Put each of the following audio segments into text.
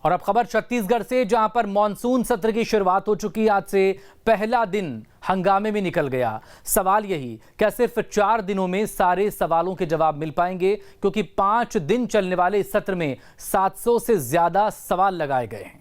और अब खबर छत्तीसगढ़ से, जहां पर मानसून सत्र की शुरुआत हो चुकी। आज से पहला दिन हंगामे में निकल गया। सवाल यही, क्या सिर्फ 4 दिनों में सारे सवालों के जवाब मिल पाएंगे? क्योंकि 5 दिन चलने वाले इस सत्र में 700 से ज्यादा सवाल लगाए गए हैं।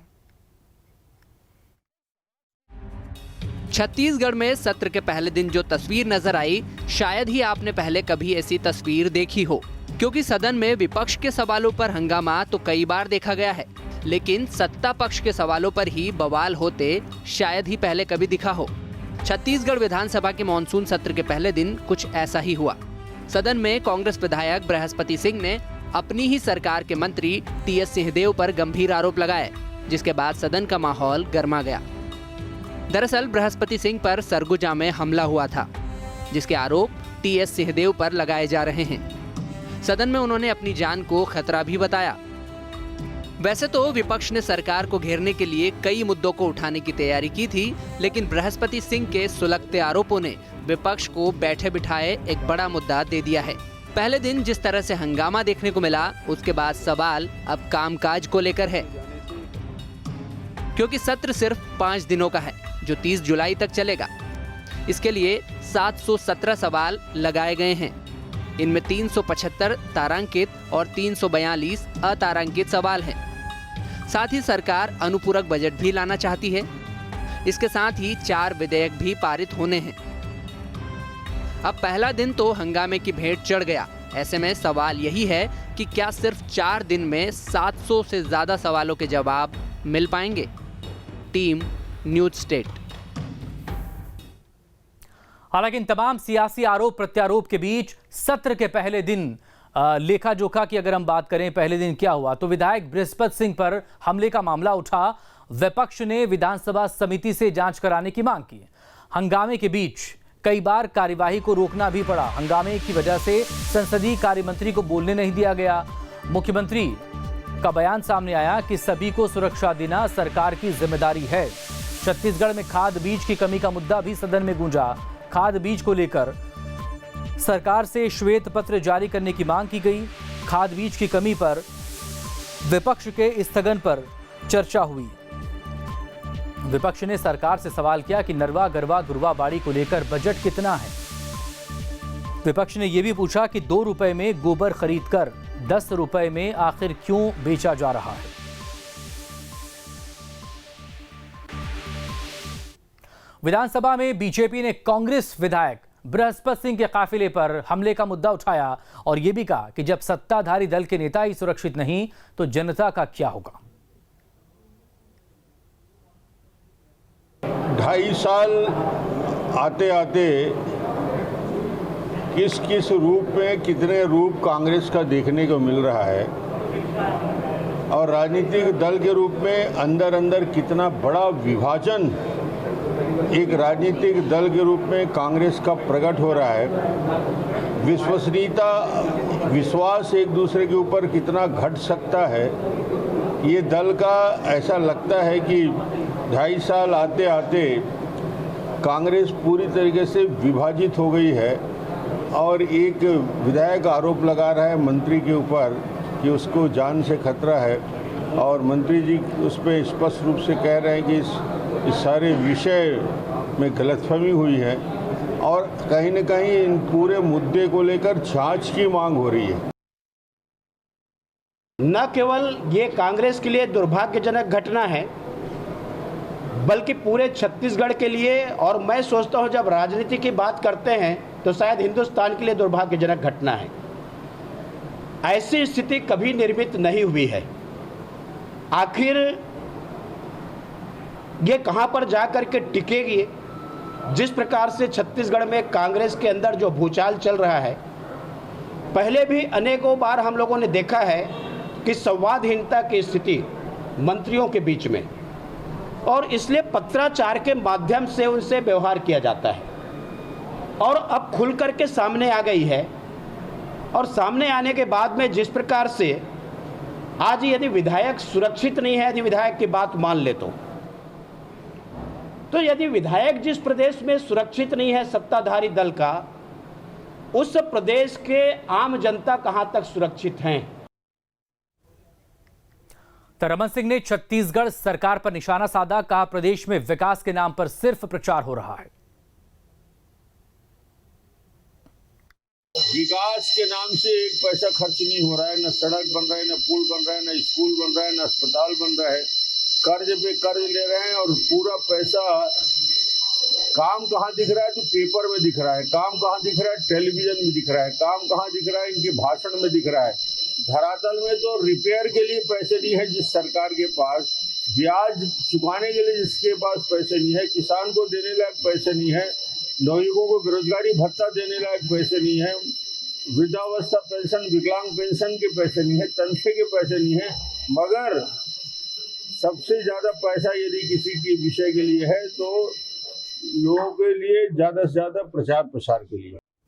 छत्तीसगढ़ में सत्र के पहले दिन जो तस्वीर नजर आई, शायद ही आपने पहले कभी ऐसी तस्वीर देखी हो। क्योंकि सदन में विपक्ष के सवालों पर हंगामा तो कई बार देखा गया है, लेकिन सत्ता पक्ष के सवालों पर ही बवाल होते शायद ही पहले कभी दिखा हो। छत्तीसगढ़ विधानसभा के मानसून सत्र के पहले दिन कुछ ऐसा ही हुआ। सदन में कांग्रेस विधायक बृहस्पति सिंह ने अपनी ही सरकार के मंत्री टीएस सिंहदेव पर गंभीर आरोप लगाए, जिसके बाद सदन का माहौल गर्मा गया। दरअसल बृहस्पति सिंह पर सरगुजा में हमला हुआ था, जिसके आरोप टीएस सिंहदेव पर लगाए जा रहे हैं। सदन में उन्होंने अपनी जान को खतरा भी बताया। वैसे तो विपक्ष ने सरकार को घेरने के लिए कई मुद्दों को उठाने की तैयारी की थी, लेकिन बृहस्पति सिंह के सुलगते आरोपों ने विपक्ष को बैठे बिठाए एक बड़ा मुद्दा दे दिया है। पहले दिन जिस तरह से हंगामा देखने को मिला, उसके बाद सवाल अब कामकाज को लेकर है। क्योंकि सत्र सिर्फ 5 दिनों का है, जो 30 जुलाई तक चलेगा। इसके लिए 717 सवाल लगाए गए हैं। इनमें 375 तारांकित और 342 अतारांकित सवाल हैं। साथ ही सरकार अनुपूरक बजट भी लाना चाहती है। इसके साथ ही 4 विधेयक भी पारित होने हैं। अब पहला दिन तो हंगामे की भेंट चढ़ गया। ऐसे में सवाल यही है कि क्या सिर्फ 4 दिन में 700 से ज्यादा सवालों के जवाब मिल पाएंगे? Team news state. हालांकि इन तमाम सियासी आरोप प्रत्यारोप के बीच सत्र के पहले दिन लेखा जोखा की अगर हम बात करें, पहले दिन क्या हुआ, तो विधायक बृहस्पति सिंह पर हमले का मामला उठा। विपक्ष ने विधानसभा समिति से जांच कराने की मांग की। हंगामे के बीच कई बार कार्यवाही को रोकना भी पड़ा। हंगामे की वजह से संसदीय कार्य मंत्री को बोलने नहीं दिया गया। मुख्यमंत्री का बयान सामने आया कि सभी को सुरक्षा देना सरकार की जिम्मेदारी है। छत्तीसगढ़ में खाद बीज की कमी का मुद्दा भी सदन में गूंजा। खाद बीज को लेकर सरकार से श्वेत पत्र जारी करने की मांग की गई। खाद बीज की कमी पर विपक्ष के स्थगन पर चर्चा हुई। विपक्ष ने सरकार से सवाल किया कि नरवा गरवा गुरवा बाड़ी को लेकर बजट कितना है। विपक्ष ने यह भी पूछा कि 2 रुपए में गोबर खरीदकर 10 रुपए में आखिर क्यों बेचा जा रहा है। विधानसभा में बीजेपी ने कांग्रेस विधायक बृहस्पति सिंह के काफिले पर हमले का मुद्दा उठाया और यह भी कहा कि जब सत्ताधारी दल के नेता ही सुरक्षित नहीं तो जनता का क्या होगा। 2.5 साल आते आते किस किस रूप में कितने रूप कांग्रेस का देखने को मिल रहा है और राजनीतिक दल के रूप में अंदर अंदर कितना बड़ा विभाजन एक राजनीतिक दल के रूप में कांग्रेस का प्रकट हो रहा है। विश्वसनीयता, विश्वास एक दूसरे के ऊपर कितना घट सकता है, ये दल का ऐसा लगता है कि 2.5 साल आते आते कांग्रेस पूरी तरीके से विभाजित हो गई है। और एक विधायक आरोप लगा रहा है मंत्री के ऊपर कि उसको जान से खतरा है और मंत्री जी उस पर स्पष्ट रूप से कह रहे हैं कि इस सारे विषय में गलतफहमी हुई है और कहीं न कहीं इन पूरे मुद्दे को लेकर जांच की मांग हो रही है। न केवल ये कांग्रेस के लिए दुर्भाग्यजनक घटना है, बल्कि पूरे छत्तीसगढ़ के लिए, और मैं सोचता हूँ जब राजनीति की बात करते हैं तो शायद हिंदुस्तान के लिए दुर्भाग्यजनक घटना है। ऐसी स्थिति कभी निर्मित नहीं हुई है। आखिर ये कहां पर जाकर के टिकेगी? जिस प्रकार से छत्तीसगढ़ में कांग्रेस के अंदर जो भूचाल चल रहा है, पहले भी अनेकों बार हम लोगों ने देखा है कि संवादहीनता की स्थिति मंत्रियों के बीच में, और इसलिए पत्राचार के माध्यम से उनसे व्यवहार किया जाता है और अब खुल करके सामने आ गई है। और सामने आने के बाद में जिस प्रकार से आज यदि विधायक सुरक्षित नहीं है, यदि विधायक की बात मान ले तो यदि विधायक जिस प्रदेश में सुरक्षित नहीं है सत्ताधारी दल का, उस प्रदेश के आम जनता कहां तक सुरक्षित हैं? तो रमन सिंह ने छत्तीसगढ़ सरकार पर निशाना साधा, कहा प्रदेश में विकास के नाम पर सिर्फ प्रचार हो रहा है। विकास के नाम से एक पैसा खर्च नहीं हो रहा है, न सड़क बन रहा है, न पुल बन रहा है, न स्कूल बन रहा है, न अस्पताल बन रहा है। कर्ज पे कर्ज ले रहे हैं और पूरा पैसा, काम कहाँ दिख रहा है तो पेपर में दिख रहा है, काम कहाँ दिख रहा है टेलीविजन में दिख रहा है, काम कहाँ दिख रहा है इनके भाषण में दिख रहा है। धरातल में तो रिपेयर के लिए पैसे नहीं है जिस सरकार के पास, ब्याज चुकाने के लिए जिसके पास पैसे नहीं है, किसान को देने लायक पैसे नहीं है, नागरिकों को बेरोजगारी भत्ता देने लायक पैसे नहीं है, वृद्धावस्था पेंशन, विकलांग पेंशन के पैसे नहीं है, तनख्वाह के पैसे नहीं है। मगर सबसे ज्यादा पैसा यदि किसी के विषय के लिए है तो लोगों के लिए ज्यादा से ज्यादा प्रचार प्रसार के लिए।